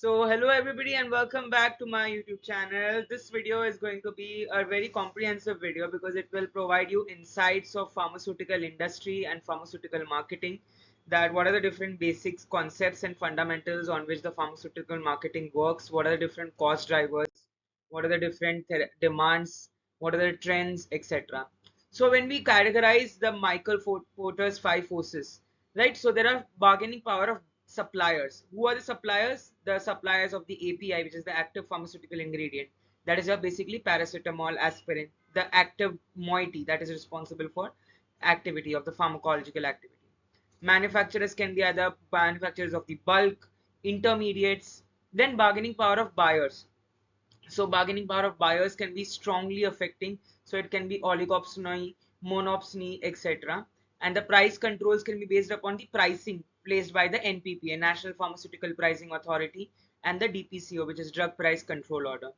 Hello everybody and welcome back to my YouTube channel. This video is going to be a very comprehensive video because it will provide you insights of pharmaceutical industry and pharmaceutical marketing, that what are the different basics, concepts and fundamentals on which the pharmaceutical marketing works, what are the different cost drivers, what are the different demands, what are the trends, etc. So when we categorize the Michael Porter's five forces, right? So there are bargaining power of suppliers. Who are the suppliers? The suppliers of the API, which is the active pharmaceutical ingredient. That is basically paracetamol, aspirin, the active moiety that is responsible for activity of the pharmacological activity. Manufacturers can be either manufacturers of the bulk, intermediates, then bargaining power of buyers. So bargaining power of buyers can be strongly affecting. So it can be oligopsony, monopsony, etc. And the price controls can be based upon the pricing placed by the NPPA, National Pharmaceutical Pricing Authority, and the DPCO, which is Drug Price Control Order.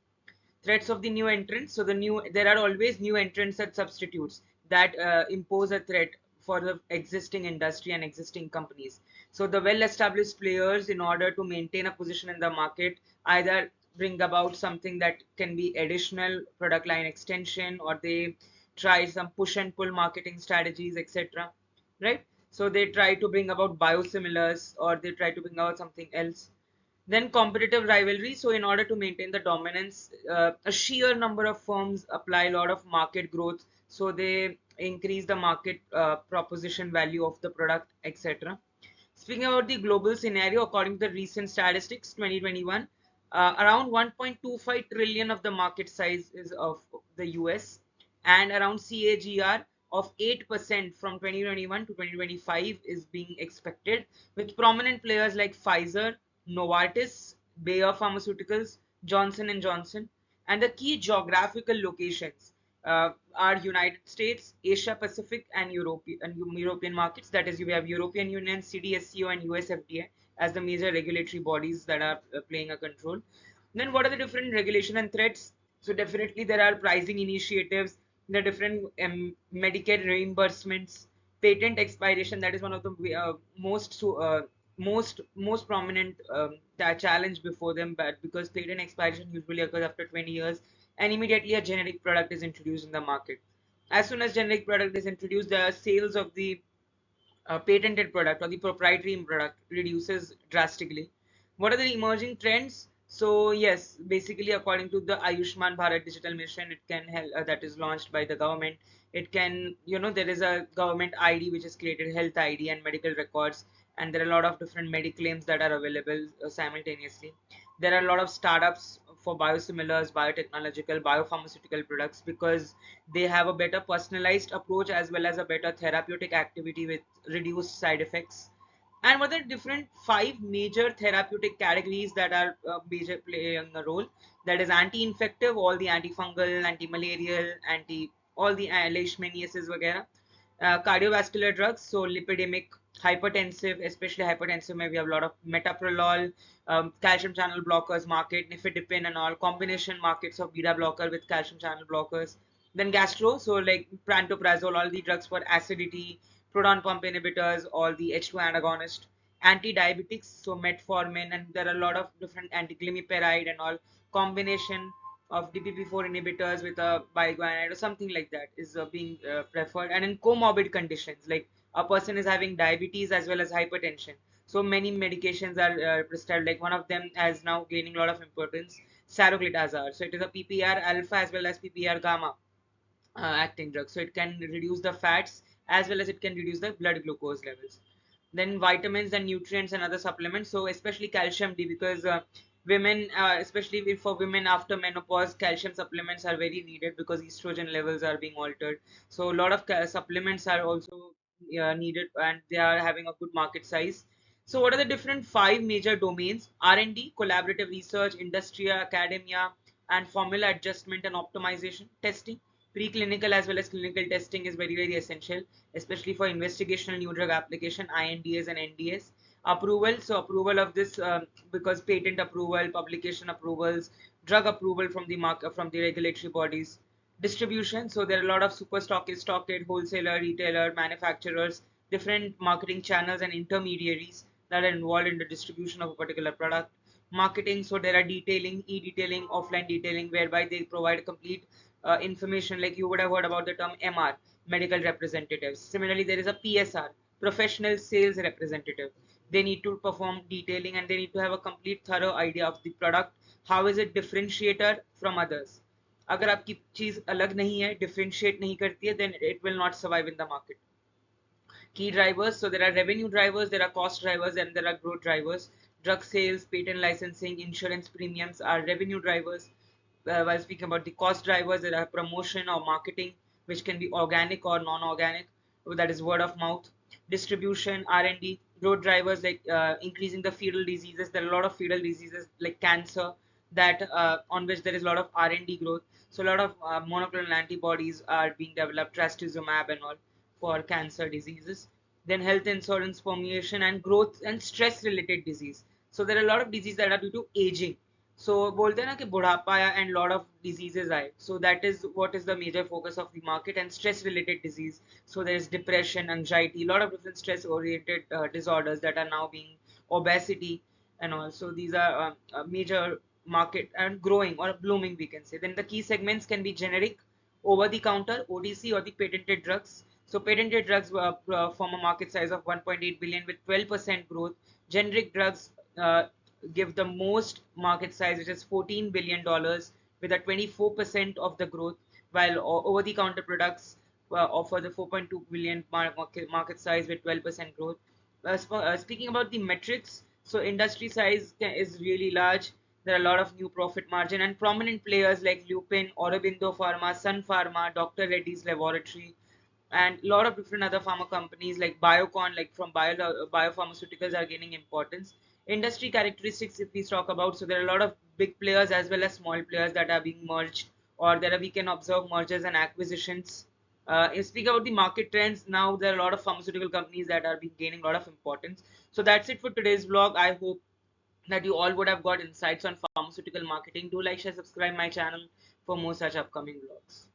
Threats of the new entrants. So there are always new entrants and substitutes that impose a threat for the existing industry and existing companies. So the well-established players, in order to maintain a position in the market, either bring about something that can be additional product line extension, or they try some push and pull marketing strategies, etc. Right? So they try to bring about biosimilars, or they try to bring out something else. Then competitive rivalry. So in order to maintain the dominance, a sheer number of firms apply a lot of market growth. So they increase the market proposition value of the product, etc. Speaking about the global scenario, according to the recent statistics, 2021, around 1.25 trillion of the market size is of the US, and around CAGR of 8% from 2021 to 2025 is being expected, with prominent players like Pfizer, Novartis, Bayer Pharmaceuticals, Johnson and Johnson, and the key geographical locations are United States, Asia Pacific, and European markets. That is, you have European Union, CDSCO, and US FDA as the major regulatory bodies that are playing a control. Then, what are the different regulation and threats? So, definitely there are pricing initiatives, the different Medicaid reimbursements, patent expiration. That is one of the most prominent challenge before them, but because patent expiration usually occurs after 20 years, and immediately a generic product is introduced in the market. As soon as generic product is introduced, the sales of the patented product or the proprietary product reduces drastically. What are the emerging trends? So yes, basically according to the Ayushman Bharat Digital Mission, it can help, that is launched by the government. It can, there is a government ID which is created, health ID and medical records, and there are a lot of different mediclaims that are available simultaneously. There are a lot of startups for biosimilars, biotechnological, biopharmaceutical products, because they have a better personalized approach as well as a better therapeutic activity with reduced side effects. And what are the different five major therapeutic categories that are major playing a role? That is anti-infective, all the antifungal, anti-malarial, anti all the leishmaniasis, वगैरह. Cardiovascular drugs, so lipidemic, hypertensive, especially hypertensive, maybe we have a lot of metoprolol, calcium channel blockers market, nifedipine and all, combination markets of beta blocker with calcium channel blockers. Then gastro, so like pantoprazole, all the drugs for acidity, proton pump inhibitors, all the H2 antagonist, anti-diabetics, so metformin, and there are a lot of different anti-glimepiride and all, combination of DPP4 inhibitors with a biguanide or something like that is being preferred. And in comorbid conditions, like a person is having diabetes as well as hypertension, so many medications are prescribed. Like one of them is now gaining a lot of importance, saroglitazar. So it is a PPR alpha as well as PPR gamma acting drug. So it can reduce the fats as well as it can reduce the blood glucose levels. Then vitamins and nutrients and other supplements. So especially calcium D, because women, especially for women after menopause, calcium supplements are very needed because estrogen levels are being altered. So a lot of supplements are also needed, and they are having a good market size. So what are the different five major domains? R&D, collaborative research, industry, academia, and formula adjustment and optimization. Testing, preclinical as well as clinical testing is very, very essential, especially for investigational new drug application, INDAs and NDAs. Approval, so approval of this, because patent approval, publication approvals, drug approval from the market, from the regulatory bodies. Distribution, so there are a lot of super stockists, stockade, wholesaler, retailer, manufacturers, different marketing channels and intermediaries that are involved in the distribution of a particular product. Marketing, so there are detailing, e-detailing, offline detailing, whereby they provide complete information. Like you would have heard about the term MR, medical representatives. Similarly, there is a PSR, professional sales representative. They need to perform detailing and they need to have a complete thorough idea of the product. How is it differentiated from others? अगर आपकी चीज अलग नहीं है, differentiate नहीं करती है, then it will not survive in the market. Key drivers, so there are revenue drivers, there are cost drivers, and there are growth drivers. Drug sales, patent licensing, insurance premiums are revenue drivers. While speaking about the cost drivers, there are promotion or marketing, which can be organic or non-organic, that is word of mouth. Distribution, R&D. Growth drivers, like increasing the fetal diseases. There are a lot of fetal diseases like cancer, that on which there is a lot of R&D growth. So a lot of monoclonal antibodies are being developed, trastuzumab and all, for cancer diseases. Then health insurance, formulation, and growth and stress related disease. So there are a lot of diseases that are due to aging. So बोलते हैं ना कि बुढ़ापा आया and lot of diseases आए. So that is what is the major focus of the market. And stress related disease. So there is depression, anxiety, a lot of different stress oriented disorders that are now being obesity and all. So these are major market and growing or blooming, we can say. Then the key segments can be generic, over the counter, OTC, or the patented drugs. So patented drugs form a market size of 1.8 billion with 12% growth. Generic drugs give the most market size, which is $14 billion with a 24% of the growth, while over the counter products offer the 4.2 billion market size with 12% growth. Speaking about the metrics, so industry size is really large. There are a lot of new profit margin and prominent players like Lupin, Aurobindo Pharma, Sun Pharma, Dr. Reddy's Laboratory, and a lot of different other pharma companies like Biocon, like from biopharmaceuticals, are gaining importance. Industry characteristics, if we talk about, so there are a lot of big players as well as small players that are being merged, or there are, we can observe mergers and acquisitions. If speak about the market trends, now there are a lot of pharmaceutical companies that are being gaining a lot of importance. So that's it for today's vlog. I hope that you all would have got insights on pharmaceutical marketing. Do like, share, subscribe my channel for more such upcoming vlogs.